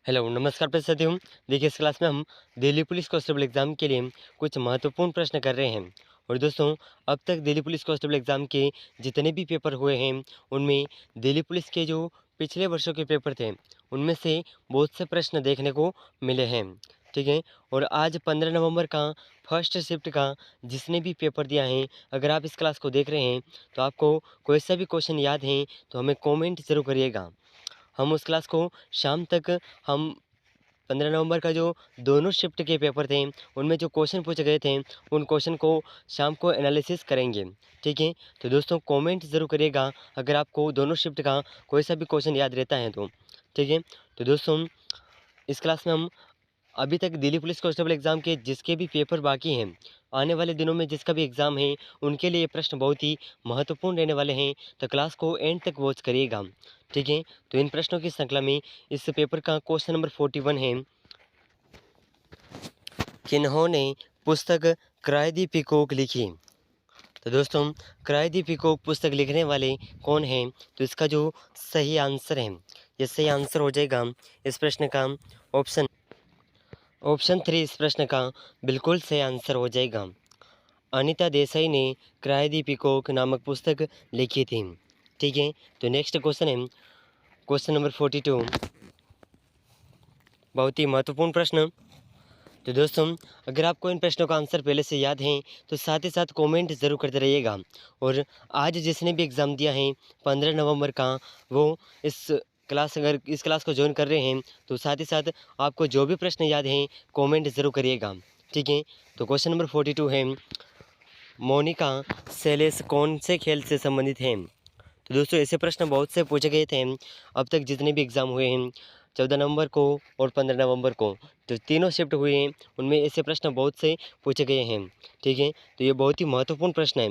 Hello नमस्कार प्रतिशत। देखिए इस क्लास में हम दिल्ली पुलिस कांस्टेबल एग्ज़ाम के लिए कुछ महत्वपूर्ण प्रश्न कर रहे हैं। और दोस्तों, अब तक दिल्ली पुलिस कांस्टेबल एग्ज़ाम के जितने भी पेपर हुए हैं उनमें दिल्ली पुलिस के जो पिछले वर्षों के पेपर थे उनमें से बहुत से प्रश्न देखने को मिले हैं। ठीक है। और आज 15 नवंबर का फर्स्ट शिफ्ट का जिसने भी पेपर दिया है, अगर आप इस क्लास को देख रहे हैं तो आपको कोई सा भी क्वेश्चन याद है तो हमें कॉमेंट ज़रूर करिएगा। हम उस क्लास को शाम तक हम 15 नवंबर का जो दोनों शिफ्ट के पेपर थे उनमें जो क्वेश्चन पूछे गए थे उन क्वेश्चन को शाम को एनालिसिस करेंगे। ठीक है। तो दोस्तों कमेंट ज़रूर करिएगा अगर आपको दोनों शिफ्ट का कोई सा भी क्वेश्चन याद रहता है तो। ठीक है। तो दोस्तों, इस क्लास में हम अभी तक दिल्ली पुलिस कांस्टेबल एग्ज़ाम के जिसके भी पेपर बाकी हैं, आने वाले दिनों में जिसका भी एग्ज़ाम है उनके लिए ये प्रश्न बहुत ही महत्वपूर्ण रहने वाले हैं, तो क्लास को एंड तक वॉच करिएगा। ठीक है। तो इन प्रश्नों की श्रृंखला में इस पेपर का क्वेश्चन नंबर 41 है, किन्होंने पुस्तक क्राय दी पीकॉक लिखी। तो दोस्तों, क्राय दी पीकॉक पुस्तक लिखने वाले कौन हैं? तो इसका जो सही आंसर है, ये सही आंसर हो जाएगा इस प्रश्न का ऑप्शन ऑप्शन 3। इस प्रश्न का बिल्कुल सही आंसर हो जाएगा। अनीता देसाई ने क्राय दी पीकॉक नामक पुस्तक लिखी थी। ठीक है। तो नेक्स्ट क्वेश्चन है क्वेश्चन नंबर 42, बहुत ही महत्वपूर्ण प्रश्न। तो दोस्तों, अगर आपको इन प्रश्नों का आंसर पहले से याद है तो साथ ही साथ कमेंट ज़रूर करते रहिएगा। और आज जिसने भी एग्ज़ाम दिया है 15 नवंबर का, वो अगर इस क्लास को ज्वाइन कर रहे हैं तो साथ ही साथ आपको जो भी प्रश्न याद हैं कमेंट ज़रूर करिएगा। ठीक है। तो क्वेश्चन नंबर 42 है, मोनिका सेलेस कौन से खेल से संबंधित हैं? तो दोस्तों, ऐसे प्रश्न बहुत से पूछे गए थे अब तक जितने भी एग्ज़ाम हुए हैं, 14 नवंबर को और 15 नवंबर को, जो तीनों शिफ्ट हुए हैं उनमें ऐसे प्रश्न बहुत से पूछे गए हैं। ठीक है। तो ये बहुत ही महत्वपूर्ण प्रश्न है,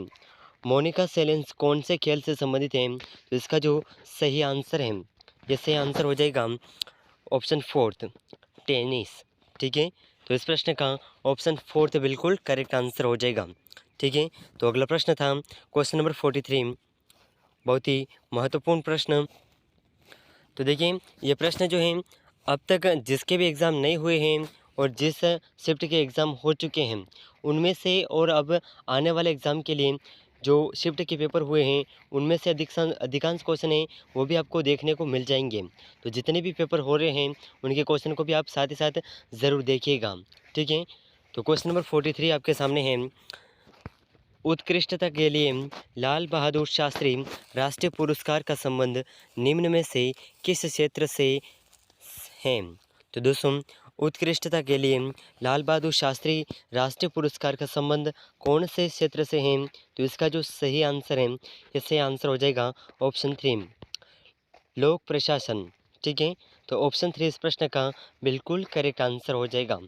मोनिका सेलेंस कौन से खेल से संबंधित हैं? तो इसका जो सही आंसर है, ये सही आंसर हो जाएगा ऑप्शन 4, टेनिस। ठीक है। तो इस प्रश्न का ऑप्शन 4 बिल्कुल करेक्ट आंसर हो जाएगा। ठीक है। तो अगला प्रश्न था क्वेश्चन नंबर 43, बहुत ही महत्वपूर्ण प्रश्न। तो देखिए ये प्रश्न जो हैं, अब तक जिसके भी एग्ज़ाम नहीं हुए हैं और जिस शिफ्ट के एग्ज़ाम हो चुके हैं उनमें से, और अब आने वाले एग्ज़ाम के लिए जो शिफ्ट के पेपर हुए हैं उनमें से अधिकांश क्वेश्चन हैं वो भी आपको देखने को मिल जाएंगे। तो जितने भी पेपर हो रहे हैं उनके क्वेश्चन को भी आप साथ ही साथ ज़रूर देखिएगा। ठीक है। तो क्वेश्चन नंबर 43 आपके सामने है, उत्कृष्टता के लिए लाल बहादुर शास्त्री राष्ट्रीय पुरस्कार का संबंध निम्न में से किस क्षेत्र से है? तो दोस्तों, उत्कृष्टता के लिए लाल बहादुर शास्त्री राष्ट्रीय पुरस्कार का संबंध कौन से क्षेत्र से है? तो इसका जो सही आंसर है, ये सही आंसर हो जाएगा ऑप्शन 3, लोक प्रशासन। ठीक है। तो ऑप्शन 3 इस प्रश्न का बिल्कुल करेक्ट आंसर हो जाएगा।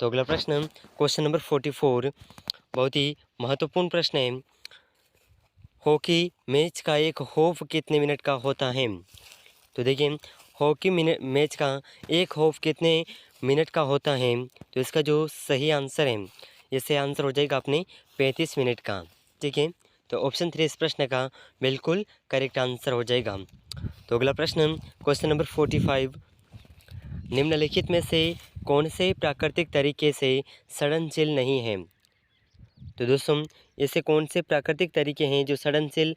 तो अगला प्रश्न क्वेश्चन नंबर 44, बहुत ही महत्वपूर्ण प्रश्न है, हॉकी मैच का एक हाफ कितने मिनट का होता है? तो देखिए हॉकी मैच का एक हाफ कितने मिनट का होता है? तो इसका जो सही आंसर है, ये सही आंसर हो जाएगा अपने 35 मिनट का। ठीक है। तो ऑप्शन 3 इस प्रश्न का बिल्कुल करेक्ट आंसर हो जाएगा। तो अगला प्रश्न क्वेश्चन नंबर 45, निम्नलिखित में से कौन से प्राकृतिक तरीके से सड़नशील नहीं है? तो दोस्तों, ऐसे कौन से प्राकृतिक तरीके हैं जो सड़नशील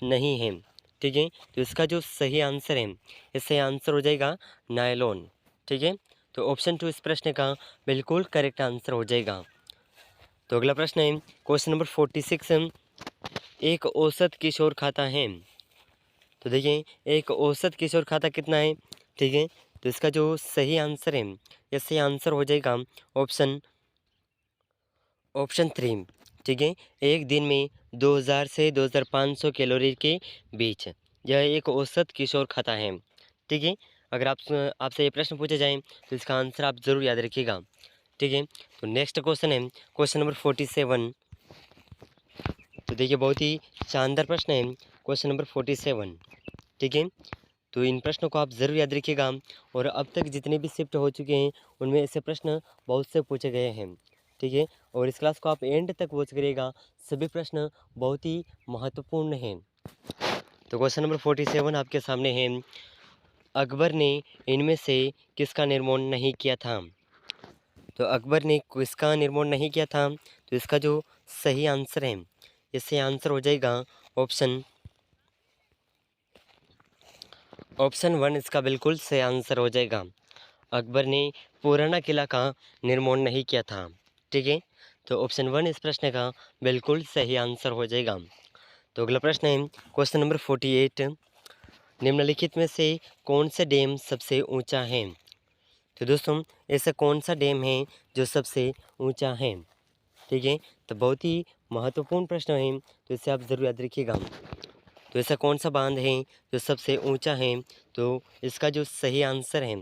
नहीं हैं? ठीक है। तो इसका जो सही आंसर है, इससे आंसर हो जाएगा नायलॉन। ठीक है। तो ऑप्शन 2 इस प्रश्न का बिल्कुल करेक्ट आंसर हो जाएगा। तो अगला प्रश्न है क्वेश्चन नंबर 46, एक औसत किशोर खाता है? तो देखिए एक औसत किशोर खाता कितना है? ठीक है। तो इसका जो सही आंसर है, ये सही आंसर हो जाएगा ऑप्शन 3। ठीक है। एक दिन में 2000 से 2500 कैलोरी के बीच, यह एक औसत किशोर खाता है। ठीक है। अगर आपसे ये प्रश्न पूछे जाएँ तो इसका आंसर आप ज़रूर याद रखिएगा। ठीक है। तो नेक्स्ट क्वेश्चन है क्वेश्चन नंबर 47। तो देखिए बहुत ही शानदार प्रश्न है क्वेश्चन नंबर 47। ठीक है। तो इन प्रश्नों को आप ज़रूर याद रखिएगा। और अब तक जितने भी शिफ्ट हो चुके हैं उनमें ऐसे प्रश्न बहुत से पूछे गए हैं। ठीक है। और इस क्लास को आप एंड तक वॉच करिएगा, सभी प्रश्न बहुत ही महत्वपूर्ण हैं। तो क्वेश्चन नंबर 47 आपके सामने है, अकबर ने इनमें से किसका निर्माण नहीं किया था? तो अकबर ने किसका निर्माण नहीं किया था? तो इसका जो सही आंसर है, इससे आंसर हो जाएगा ऑप्शन ऑप्शन 1 इसका बिल्कुल सही आंसर हो जाएगा। अकबर ने पुराना किला का निर्माण नहीं किया था। ठीक है, तो ऑप्शन 1 इस प्रश्न का बिल्कुल सही आंसर हो जाएगा। तो अगला प्रश्न है क्वेश्चन नंबर 48। निम्नलिखित में से कौन सा डैम सबसे ऊंचा है? तो दोस्तों ऐसा कौन सा डैम है जो सबसे ऊंचा है? ठीक है, तो बहुत ही महत्वपूर्ण प्रश्न है, तो इसे आप ज़रूर याद रखिएगा। तो ऐसा कौन सा बांध है जो सबसे ऊंचा है? तो इसका जो सही आंसर है,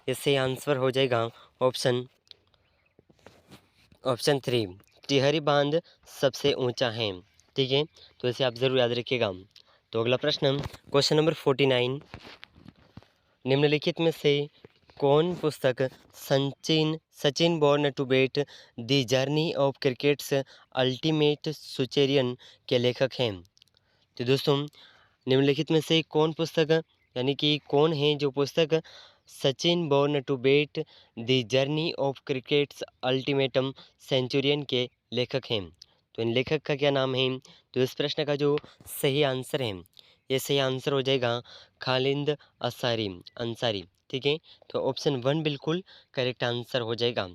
इससे आंसर हो जाएगा ऑप्शन ऑप्शन 3, टिहरी बांध सबसे ऊंचा है। ठीक है, तो इसे आप ज़रूर याद रखिएगा। तो अगला प्रश्न क्वेश्चन नंबर 49। निम्नलिखित में से कौन पुस्तक Sachin Sachin born to bat the journey of cricket's ultimate centurion के लेखक हैं? तो दोस्तों निम्नलिखित में से कौन पुस्तक, यानी कि कौन है जो पुस्तक Sachin born to bat the journey of cricket's ultimatum centurion के लेखक हैं? तो इन लेखक का क्या नाम है? तो इस प्रश्न का जो सही आंसर है, ये सही आंसर हो जाएगा खालिद अंसारी। ठीक है, तो ऑप्शन 1 बिल्कुल करेक्ट आंसर हो जाएगा।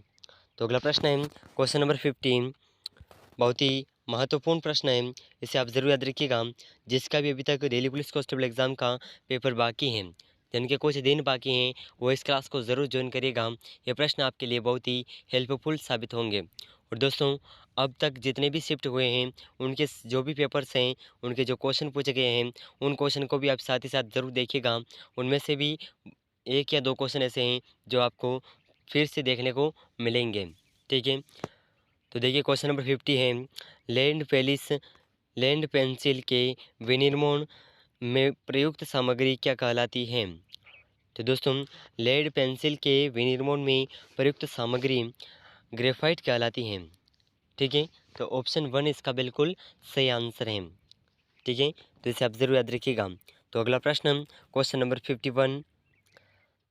तो अगला प्रश्न है क्वेश्चन नंबर 15। बहुत ही महत्वपूर्ण प्रश्न है, इसे आप ज़रूर याद रखिएगा। जिसका भी अभी तक दिल्ली पुलिस कांस्टेबल एग्ज़ाम का पेपर बाकी है, जिनके कुछ दिन बाकी हैं, वो इस क्लास को ज़रूर ज्वाइन करिएगा। ये प्रश्न आपके लिए बहुत ही हेल्पफुल साबित होंगे। और दोस्तों अब तक जितने भी शिफ्ट हुए हैं, उनके जो भी पेपर्स हैं, उनके जो क्वेश्चन पूछे गए हैं, उन क्वेश्चन को भी आप साथ ही साथ ज़रूर देखिएगा। उनमें से भी 1 या 2 क्वेश्चन ऐसे हैं जो आपको फिर से देखने को मिलेंगे। ठीक है, तो देखिए क्वेश्चन नंबर 50 है, लैंड पेंसिल के विनिर्माण में प्रयुक्त सामग्री क्या कहलाती है? तो दोस्तों लेड पेंसिल के विनिर्माण में प्रयुक्त सामग्री ग्रेफाइट कहलाती है। ठीक है, तो ऑप्शन 1 इसका बिल्कुल सही आंसर है। ठीक है, तो इसे आप ज़रूर याद रखिएगा। तो अगला प्रश्न क्वेश्चन नंबर 51।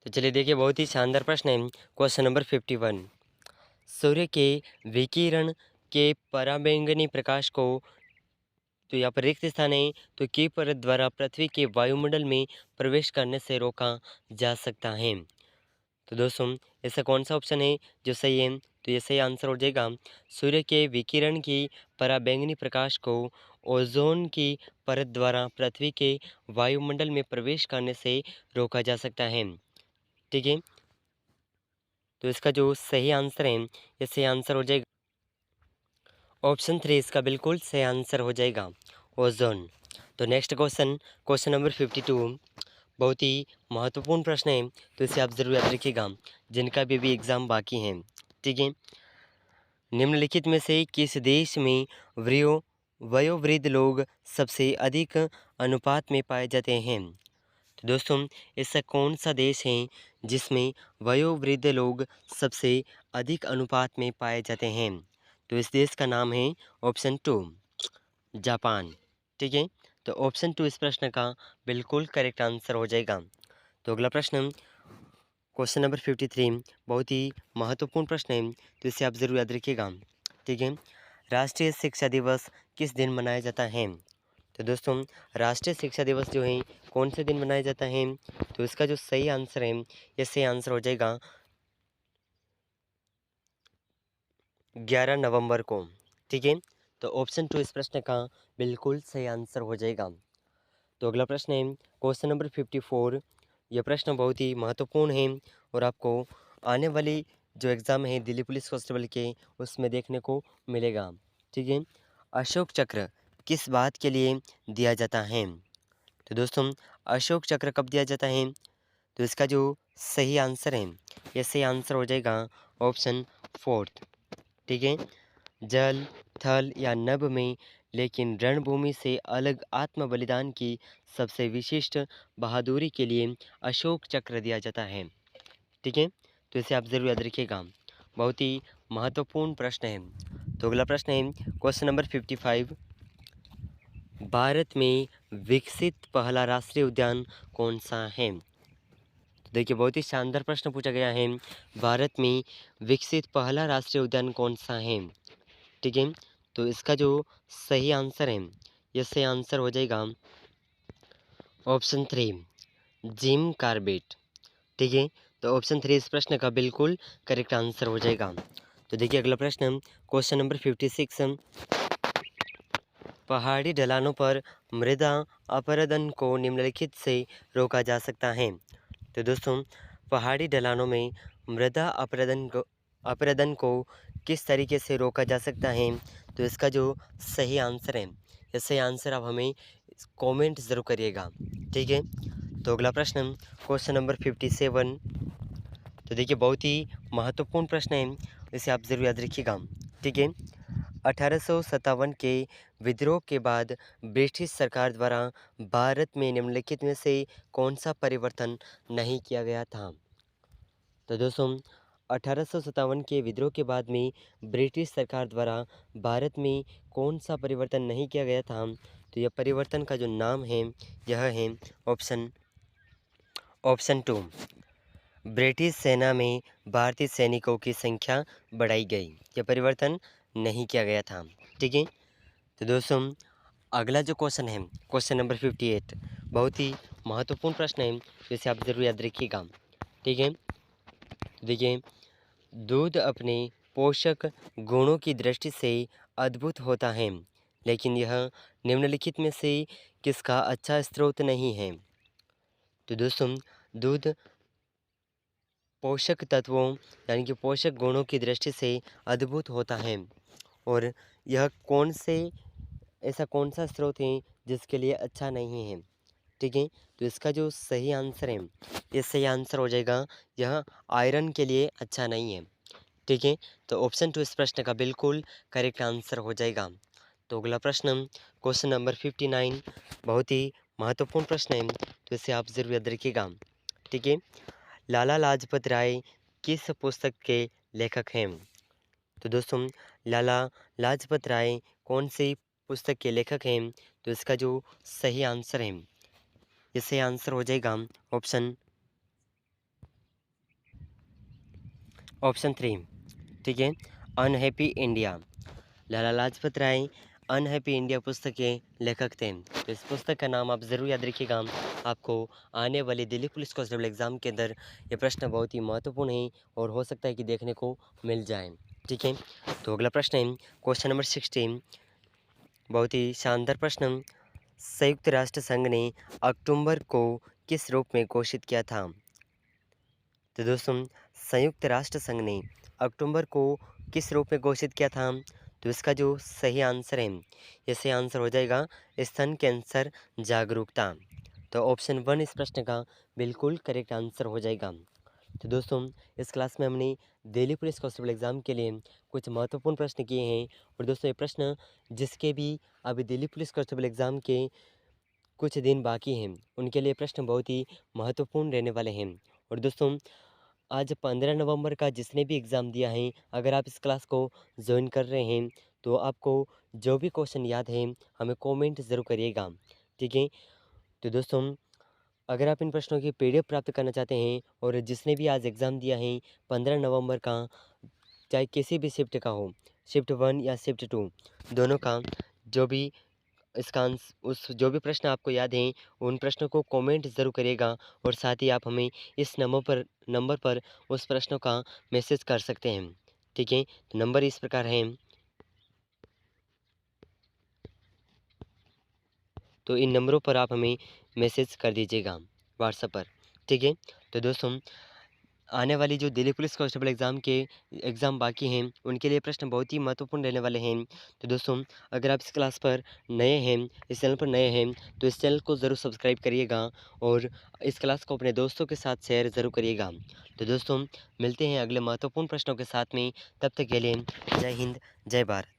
तो चलिए देखिए बहुत ही शानदार प्रश्न है क्वेश्चन नंबर 51। सूर्य के विकिरण के पराबैंगनी प्रकाश को, तो यहाँ पर रिक्त स्थान है, तो की परत द्वारा पृथ्वी के वायुमंडल में प्रवेश करने से रोका जा सकता है। तो दोस्तों ऐसा कौन सा ऑप्शन है जो सही है? तो ये सही आंसर हो जाएगा सूर्य के विकिरण की पराबैंगनी प्रकाश को ओजोन की परत द्वारा पृथ्वी के वायुमंडल में प्रवेश करने से रोका जा सकता है। ठीक है, तो इसका जो सही आंसर है, ये सही आंसर हो जाएगा ऑप्शन 3 इसका बिल्कुल सही आंसर हो जाएगा ओजोन। तो नेक्स्ट क्वेश्चन नंबर 52। बहुत ही महत्वपूर्ण प्रश्न है, तो इसे आप ज़रूर याद रखिएगा, जिनका भी एग्ज़ाम बाकी हैं। ठीक है, निम्नलिखित में से किस देश में वयो वयोवृद्ध लोग सबसे अधिक अनुपात में पाए जाते हैं? तो दोस्तों ऐसा कौन सा देश है जिसमें वयोवृद्ध लोग सबसे अधिक अनुपात में पाए जाते हैं? तो इस देश का नाम है ऑप्शन 2 जापान। ठीक है, तो ऑप्शन 2 इस प्रश्न का बिल्कुल करेक्ट आंसर हो जाएगा। तो अगला प्रश्न क्वेश्चन नंबर 53। बहुत ही महत्वपूर्ण प्रश्न है, तो इसे आप ज़रूर याद रखिएगा। ठीक है, राष्ट्रीय शिक्षा दिवस किस दिन मनाया जाता है? तो दोस्तों राष्ट्रीय शिक्षा दिवस जो है कौन से दिन मनाया जाता है? तो इसका जो सही आंसर है, ये सही आंसर हो जाएगा 11 नवंबर को। ठीक है, तो ऑप्शन 2 इस प्रश्न का बिल्कुल सही आंसर हो जाएगा। तो अगला प्रश्न है क्वेश्चन नंबर 54। यह प्रश्न बहुत ही महत्वपूर्ण है और आपको आने वाली जो एग्ज़ाम है दिल्ली पुलिस कांस्टेबल के, उसमें देखने को मिलेगा। ठीक है, अशोक चक्र किस बात के लिए दिया जाता है? तो दोस्तों अशोक चक्र कब दिया जाता है? तो इसका जो सही आंसर है, ये सही आंसर हो जाएगा ऑप्शन 4। ठीक है, जल थल या नभ में, लेकिन रणभूमि से अलग आत्म बलिदान की सबसे विशिष्ट बहादुरी के लिए अशोक चक्र दिया जाता है। ठीक है, तो इसे आप ज़रूर याद रखिएगा, बहुत ही महत्वपूर्ण प्रश्न है। तो अगला प्रश्न है क्वेश्चन नंबर 55। भारत में विकसित पहला राष्ट्रीय उद्यान कौन सा है? देखिए बहुत ही शानदार प्रश्न पूछा गया है। भारत में विकसित पहला राष्ट्रीय उद्यान कौन सा है? ठीक है, तो इसका जो सही आंसर है, ये सही आंसर हो जाएगा ऑप्शन 3, जिम कॉर्बेट। ठीक है, तो ऑप्शन 3 इस प्रश्न का बिल्कुल करेक्ट आंसर हो जाएगा। तो देखिए अगला प्रश्न, क्वेश्चन नंबर 56, पहाड़ी ढलानों पर मृदा अपरदन को निम्नलिखित से रोका जा सकता है। तो दोस्तों, पहाड़ी ढलानों में मृदा अपरदन को किस तरीके से रोका जा सकता है? तो इसका जो सही आंसर है, ये सही आंसर आप हमें कमेंट ज़रूर करिएगा। ठीक है, तो अगला प्रश्न, क्वेश्चन नंबर 57। तो देखिए बहुत ही महत्वपूर्ण प्रश्न है, इसे आप ज़रूर याद रखिएगा। ठीक है, 1857 के विद्रोह के बाद ब्रिटिश सरकार द्वारा भारत में निम्नलिखित में से कौन सा परिवर्तन नहीं किया गया था? तो दोस्तों, 1857 के विद्रोह के बाद में ब्रिटिश सरकार द्वारा भारत में कौन सा परिवर्तन नहीं किया गया था? तो यह परिवर्तन का जो नाम है, यह है ऑप्शन 2, ब्रिटिश सेना में भारतीय सैनिकों की संख्या बढ़ाई गई। यह परिवर्तन नहीं किया गया था। ठीक है, तो दोस्तों अगला जो क्वेश्चन है, क्वेश्चन नंबर 58, बहुत ही महत्वपूर्ण प्रश्न है, जिसे आप ज़रूर याद रखिएगा। ठीक है, देखिए, दूध अपने पोषक गुणों की दृष्टि से अद्भुत होता है, लेकिन यह निम्नलिखित में से किसका अच्छा स्रोत नहीं है? तो दोस्तों, दूध पोषक तत्वों यानी कि पोषक गुणों की दृष्टि से अद्भुत होता है, और यह ऐसा कौन सा स्रोत है जिसके लिए अच्छा नहीं है? ठीक है, तो इसका जो सही आंसर है, ये सही आंसर हो जाएगा, यह आयरन के लिए अच्छा नहीं है। ठीक है, तो ऑप्शन 2 इस प्रश्न का बिल्कुल करेक्ट आंसर हो जाएगा। तो अगला प्रश्न, क्वेश्चन नंबर 59, बहुत ही महत्वपूर्ण प्रश्न है, तो इसे आप ज़रूर याद रखिएगा। ठीक है, लाला लाजपत राय किस पुस्तक के लेखक हैं? तो दोस्तों, लाला लाजपत राय कौन सी पुस्तक के लेखक हैं? तो इसका जो सही आंसर है, ये सही आंसर हो जाएगा ऑप्शन 3। ठीक है, unhappy India. Lala Lajpat Rai unhappy India पुस्तक के लेखक थे। तो इस पुस्तक का नाम आप ज़रूर याद रखिएगा। आपको आने वाले दिल्ली पुलिस कांस्टेबल एग्ज़ाम के अंदर ये प्रश्न बहुत ही महत्वपूर्ण है, और हो सकता है कि देखने को मिल जाए। ठीक है, तो अगला प्रश्न है क्वेश्चन नंबर 16, बहुत ही शानदार प्रश्न। संयुक्त राष्ट्र संघ ने अक्टूबर को किस रूप में घोषित किया था? तो दोस्तों, संयुक्त राष्ट्र संघ ने अक्टूबर को किस रूप में घोषित किया था? तो इसका जो सही आंसर है, ये सही आंसर हो जाएगा स्तन कैंसर जागरूकता। तो ऑप्शन 1 इस प्रश्न का बिल्कुल करेक्ट आंसर हो जाएगा। तो दोस्तों, इस क्लास में हमने दिल्ली पुलिस कांस्टेबल एग्ज़ाम के लिए कुछ महत्वपूर्ण प्रश्न किए हैं, और दोस्तों ये प्रश्न जिसके भी अभी दिल्ली पुलिस कांस्टेबल एग्ज़ाम के कुछ दिन बाकी हैं, उनके लिए प्रश्न बहुत ही महत्वपूर्ण रहने वाले हैं। और दोस्तों, आज 15 नवंबर का जिसने भी एग्ज़ाम दिया है, अगर आप इस क्लास को ज्वाइन कर रहे हैं, तो आपको जो भी क्वेश्चन याद है, हमें कमेंट ज़रूर करिएगा। ठीक है, तो दोस्तों, अगर आप इन प्रश्नों की पीडीएफ प्राप्त करना चाहते हैं, और जिसने भी आज एग्ज़ाम दिया है 15 नवंबर का, चाहे किसी भी शिफ्ट का हो, शिफ्ट 1 या शिफ्ट 2, दोनों का जो भी इसका उस जो भी प्रश्न आपको याद हैं, उन प्रश्नों को कमेंट ज़रूर करिएगा, और साथ ही आप हमें इस नंबर पर उस प्रश्नों का मैसेज कर सकते हैं। ठीक है, तो नंबर इस प्रकार है, तो इन नंबरों पर आप हमें मैसेज कर दीजिएगा व्हाट्सएप पर। ठीक है, तो दोस्तों, आने वाली जो दिल्ली पुलिस कांस्टेबल एग्ज़ाम बाकी हैं, उनके लिए प्रश्न बहुत ही महत्वपूर्ण रहने वाले हैं। तो दोस्तों, अगर आप इस क्लास पर नए हैं, इस चैनल पर नए हैं, तो इस चैनल को ज़रूर सब्सक्राइब करिएगा, और इस क्लास को अपने दोस्तों के साथ शेयर ज़रूर करिएगा। तो दोस्तों, मिलते हैं अगले महत्वपूर्ण प्रश्नों के साथ में, तब तक के लिए जय हिंद, जय भारत।